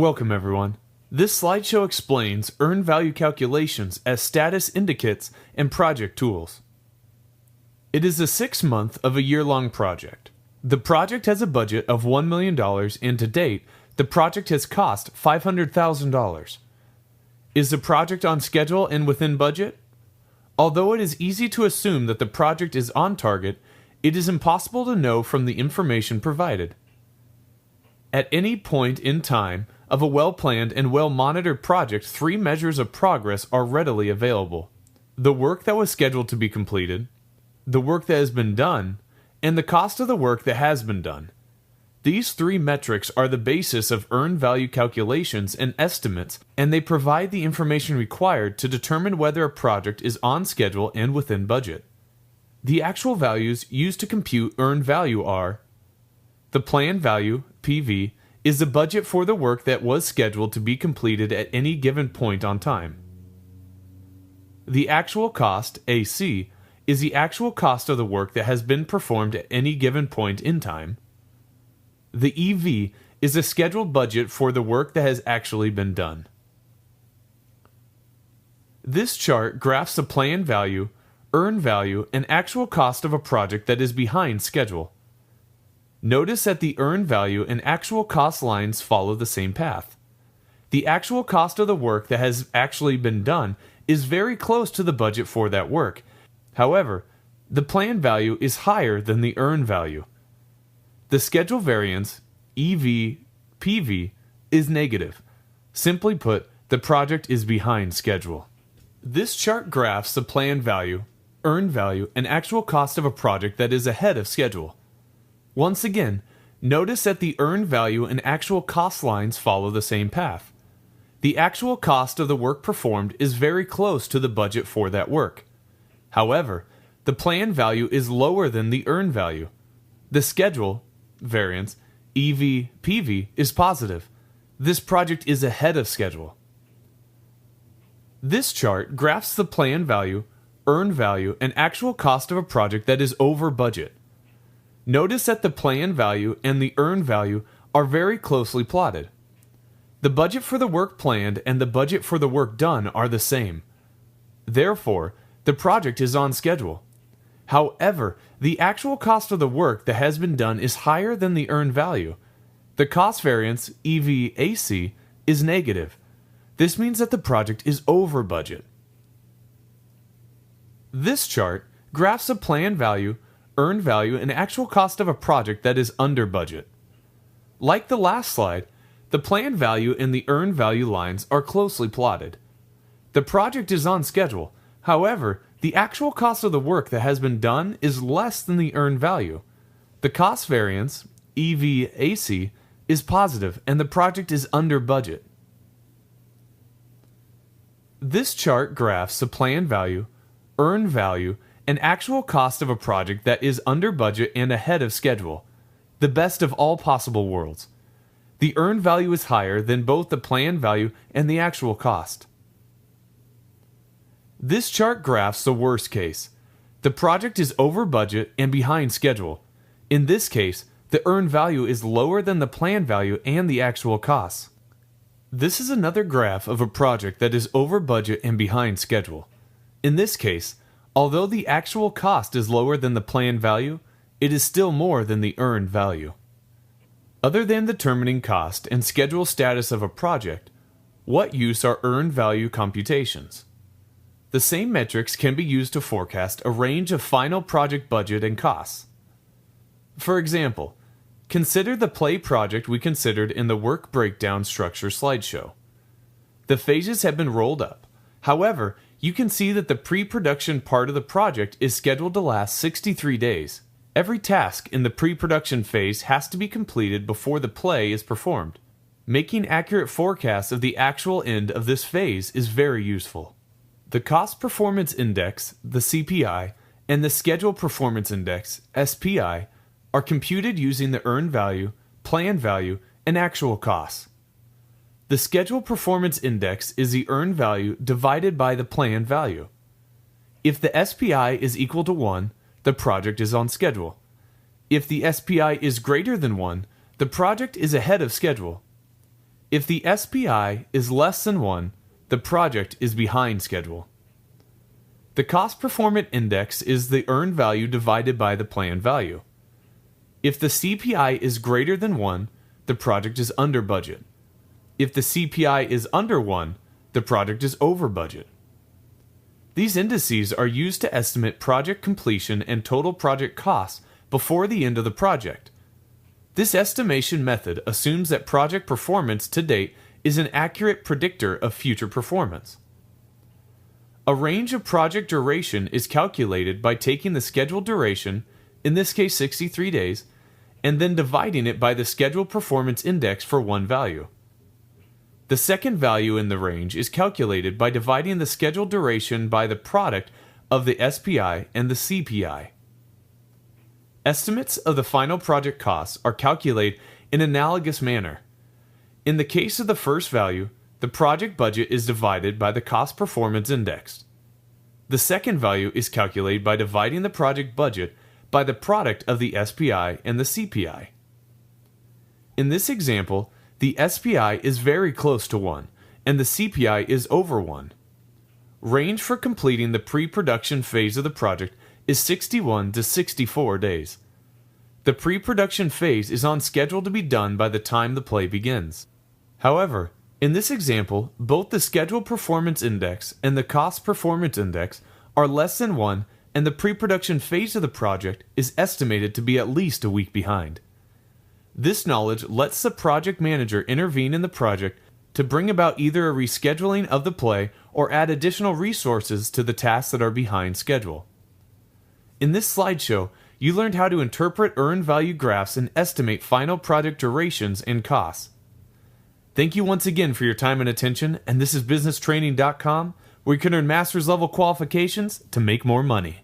Welcome everyone. This slideshow explains earned value calculations as status indicates and project tools. It is the 6th month of a year-long project. The project has a budget of $1 million and to date, the project has cost $500,000. Is the project on schedule and within budget? Although it is easy to assume that the project is on target, it is impossible to know from the information provided. At any point in time of a well-planned and well-monitored project, 3 measures of progress are readily available: the work that was scheduled to be completed, the work that has been done, and the cost of the work that has been done. These 3 metrics are the basis of earned value calculations and estimates, and they provide the information required to determine whether a project is on schedule and within budget. The actual values used to compute earned value are: the planned value, PV, is the budget for the work that was scheduled to be completed at any given point on time. The actual cost, AC, is the actual cost of the work that has been performed at any given point in time. The EV is the scheduled budget for the work that has actually been done. This chart graphs the planned value, earned value, and actual cost of a project that is behind schedule. Notice that the earned value and actual cost lines follow the same path. The actual cost of the work that has actually been done is very close to the budget for that work. However, the planned value is higher than the earned value. The schedule variance, EV, PV, is negative. Simply put, the project is behind schedule. This chart graphs the planned value, earned value, and actual cost of a project that is ahead of schedule. Once again, notice that the earned value and actual cost lines follow the same path. The actual cost of the work performed is very close to the budget for that work. However, the planned value is lower than the earned value. The schedule variance, EV, PV, is positive. This project is ahead of schedule. This chart graphs the planned value, earned value, and actual cost of a project that is over budget. Notice that the planned value and the earned value are very closely plotted. The budget for the work planned and the budget for the work done are the same. Therefore, the project is on schedule. However, the actual cost of the work that has been done is higher than the earned value. The cost variance, EV/AC, is negative. This means that the project is over budget. This chart graphs the planned value, earned value, and actual cost of a project that is under budget. Like the last slide, the planned value and the earned value lines are closely plotted. The project is on schedule. However, the actual cost of the work that has been done is less than the earned value. The cost variance, EV/AC, is positive and the project is under budget. This chart graphs the planned value, earned value, and actual cost of a project that is under budget and ahead of schedule, the best of all possible worlds. The earned value is higher than both the planned value and the actual cost. This chart graphs the worst case. The project is over budget and behind schedule. In this case, the earned value is lower than the planned value and the actual costs. This is another graph of a project that is over budget and behind schedule. In this case, although the actual cost is lower than the planned value, it is still more than the earned value. Other than determining cost and schedule status of a project, what use are earned value computations? The same metrics can be used to forecast a range of final project budget and costs. For example, consider the play project we considered in the work breakdown structure slideshow. The phases have been rolled up. However, you can see that the pre-production part of the project is scheduled to last 63 days. Every task in the pre-production phase has to be completed before the play is performed. Making accurate forecasts of the actual end of this phase is very useful. The Cost Performance Index, the CPI, and the Schedule Performance Index, SPI, are computed using the earned value, planned value, and actual costs. The Schedule Performance Index is the earned value divided by the planned value. If the SPI is equal to 1, the project is on schedule. If the SPI is greater than 1, the project is ahead of schedule. If the SPI is less than 1, the project is behind schedule. The cost performance index is the earned value divided by the planned value. If the CPI is greater than 1, the project is under budget. If the CPI is under 1, the project is over budget. These indices are used to estimate project completion and total project costs before the end of the project. This estimation method assumes that project performance to date is an accurate predictor of future performance. A range of project duration is calculated by taking the scheduled duration, in this case 63 days, and then dividing it by the scheduled performance index for one value. The second value in the range is calculated by dividing the scheduled duration by the product of the SPI and the CPI. Estimates of the final project costs are calculated in an analogous manner. In the case of the first value, the project budget is divided by the cost performance index. The second value is calculated by dividing the project budget by the product of the SPI and the CPI. In this example, the SPI is very close to 1, and the CPI is over 1. Range for completing the pre-production phase of the project is 61 to 64 days. The pre-production phase is on schedule to be done by the time the play begins. However, in this example, both the scheduled performance index and the cost performance index are less than 1, and the pre-production phase of the project is estimated to be at least a week behind. This knowledge lets the project manager intervene in the project to bring about either a rescheduling of the play or add additional resources to the tasks that are behind schedule. In this slideshow, you learned how to interpret earned value graphs and estimate final project durations and costs. Thank you once again for your time and attention, and this is BusinessTraining.com, where you can earn master's level qualifications to make more money.